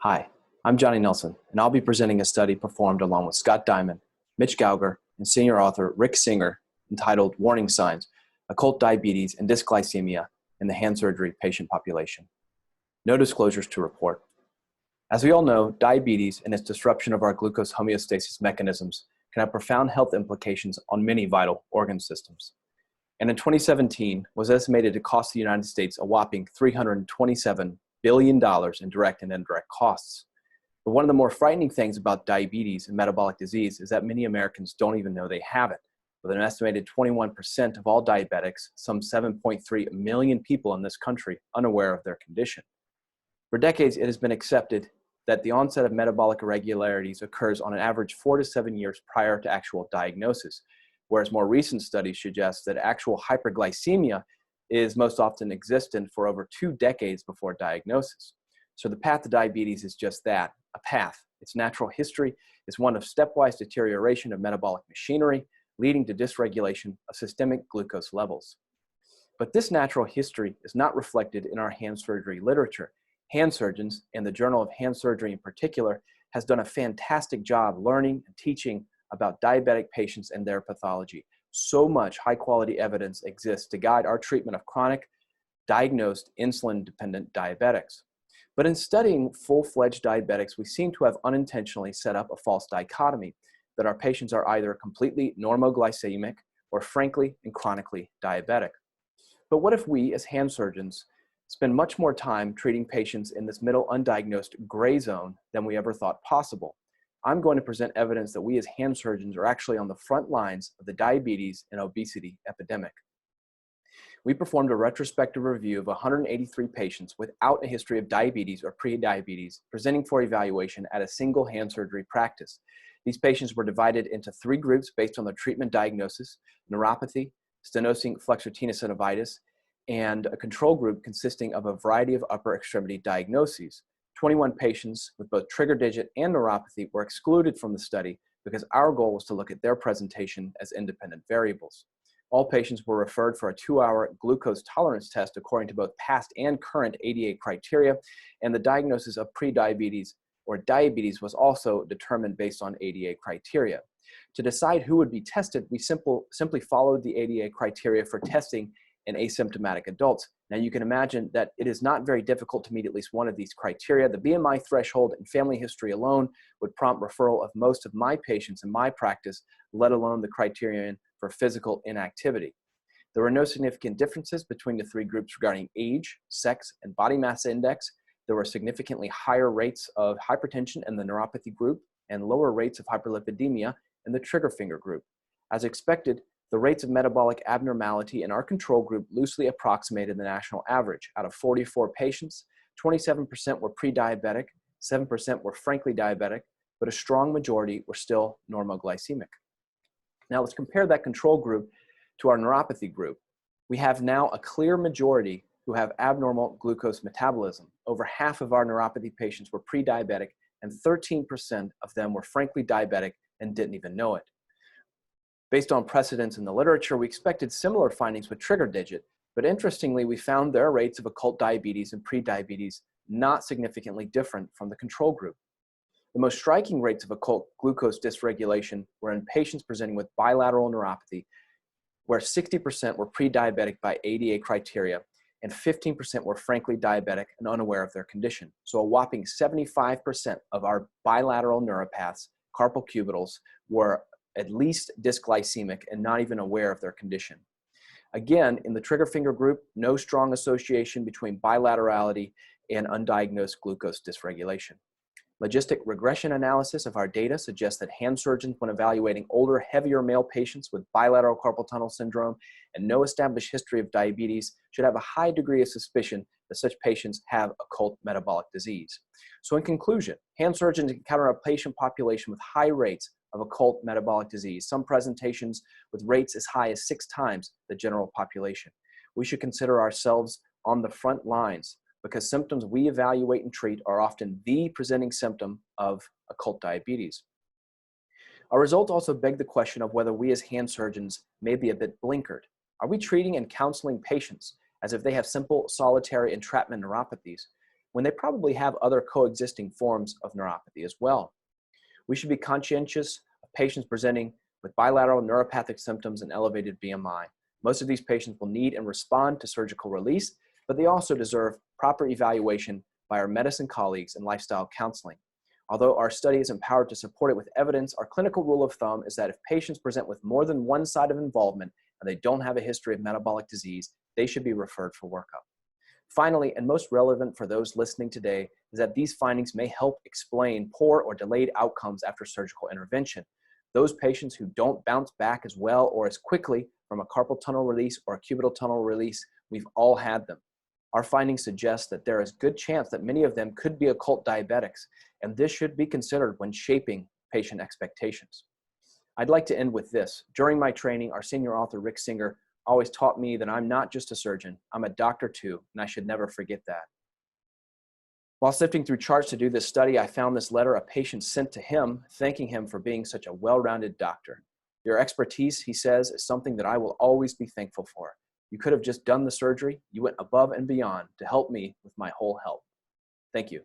Hi, I'm Johnny Nelson, and I'll be presenting a study performed along with Scott Diamond, Mitch Gauger, and senior author Rick Singer entitled Warning Signs, Occult Diabetes and Dysglycemia in the Hand Surgery Patient Population. No disclosures to report. As we all know, diabetes and its disruption of our glucose homeostasis mechanisms can have profound health implications on many vital organ systems. And in 2017, was estimated to cost the United States a whopping $327 billion in direct and indirect costs. But one of the more frightening things about diabetes and metabolic disease is that many Americans don't even know they have it, with an estimated 21% of all diabetics, some 7.3 million people in this country, unaware of their condition. For decades, it has been accepted that the onset of metabolic irregularities occurs on an average 4 to 7 years prior to actual diagnosis, whereas more recent studies suggest that actual hyperglycemia is most often existent for over 2 decades before diagnosis. So the path to diabetes is just that, a path. Its natural history is one of stepwise deterioration of metabolic machinery, leading to dysregulation of systemic glucose levels. But this natural history is not reflected in our hand surgery literature. Hand surgeons, and the Journal of Hand Surgery in particular, has done a fantastic job learning and teaching about diabetic patients and their pathology. So much high-quality evidence exists to guide our treatment of chronic, diagnosed, insulin-dependent diabetics. But in studying full-fledged diabetics, we seem to have unintentionally set up a false dichotomy that our patients are either completely normoglycemic or frankly and chronically diabetic. But what if we, as hand surgeons, spend much more time treating patients in this middle undiagnosed gray zone than we ever thought possible? I'm going to present evidence that we as hand surgeons are actually on the front lines of the diabetes and obesity epidemic. We performed a retrospective review of 183 patients without a history of diabetes or pre-diabetes presenting for evaluation at a single hand surgery practice. These patients were divided into 3 groups based on their treatment diagnosis: neuropathy, stenosing flexor tenosynovitis, and a control group consisting of a variety of upper extremity diagnoses. 21 patients with both trigger digit and neuropathy were excluded from the study because our goal was to look at their presentation as independent variables. All patients were referred for a 2-hour glucose tolerance test according to both past and current ADA criteria, and the diagnosis of prediabetes or diabetes was also determined based on ADA criteria. To decide who would be tested, we simply followed the ADA criteria for testing in asymptomatic adults. Now you can imagine that it is not very difficult to meet at least one of these criteria. The BMI threshold and family history alone would prompt referral of most of my patients in my practice, let alone the criterion for physical inactivity. There were no significant differences between the 3 groups regarding age, sex, and body mass index. There were significantly higher rates of hypertension in the neuropathy group and lower rates of hyperlipidemia in the trigger finger group. As expected, the rates of metabolic abnormality in our control group loosely approximated the national average. Out of 44 patients, 27% were pre-diabetic, 7% were frankly diabetic, but a strong majority were still normoglycemic. Now let's compare that control group to our neuropathy group. We have now a clear majority who have abnormal glucose metabolism. Over half of our neuropathy patients were pre-diabetic, and 13% of them were frankly diabetic and didn't even know it. Based on precedents in the literature, we expected similar findings with trigger digit, but interestingly, we found their rates of occult diabetes and prediabetes not significantly different from the control group. The most striking rates of occult glucose dysregulation were in patients presenting with bilateral neuropathy, where 60% were pre-diabetic by ADA criteria, and 15% were frankly diabetic and unaware of their condition. So a whopping 75% of our bilateral neuropaths, carpal cubitals, were at least dysglycemic and not even aware of their condition. Again, in the trigger finger group, no strong association between bilaterality and undiagnosed glucose dysregulation. Logistic regression analysis of our data suggests that hand surgeons, when evaluating older, heavier male patients with bilateral carpal tunnel syndrome and no established history of diabetes, should have a high degree of suspicion that such patients have occult metabolic disease. So in conclusion, hand surgeons encounter a patient population with high rates of occult metabolic disease, some presentations with rates as high as 6 times the general population. We should consider ourselves on the front lines because symptoms we evaluate and treat are often the presenting symptom of occult diabetes. Our results also beg the question of whether we as hand surgeons may be a bit blinkered. Are we treating and counseling patients as if they have simple solitary entrapment neuropathies? when they probably have other coexisting forms of neuropathy as well. We should be conscientious of patients presenting with bilateral neuropathic symptoms and elevated BMI. Most of these patients will need and respond to surgical release, but they also deserve proper evaluation by our medicine colleagues and lifestyle counseling. Although our study is empowered to support it with evidence, our clinical rule of thumb is that if patients present with more than one side of involvement and they don't have a history of metabolic disease, they should be referred for workup. Finally, and most relevant for those listening today, is that these findings may help explain poor or delayed outcomes after surgical intervention. Those patients who don't bounce back as well or as quickly from a carpal tunnel release or a cubital tunnel release, we've all had them. Our findings suggest that there is good chance that many of them could be occult diabetics, and this should be considered when shaping patient expectations. I'd like to end with this. During my training, our senior author, Rick Singer, always taught me that I'm not just a surgeon, I'm a doctor too, and I should never forget that. While sifting through charts to do this study, I found this letter a patient sent to him, thanking him for being such a well-rounded doctor. Your expertise, he says, is something that I will always be thankful for. You could have just done the surgery. You went above and beyond to help me with my whole health. Thank you.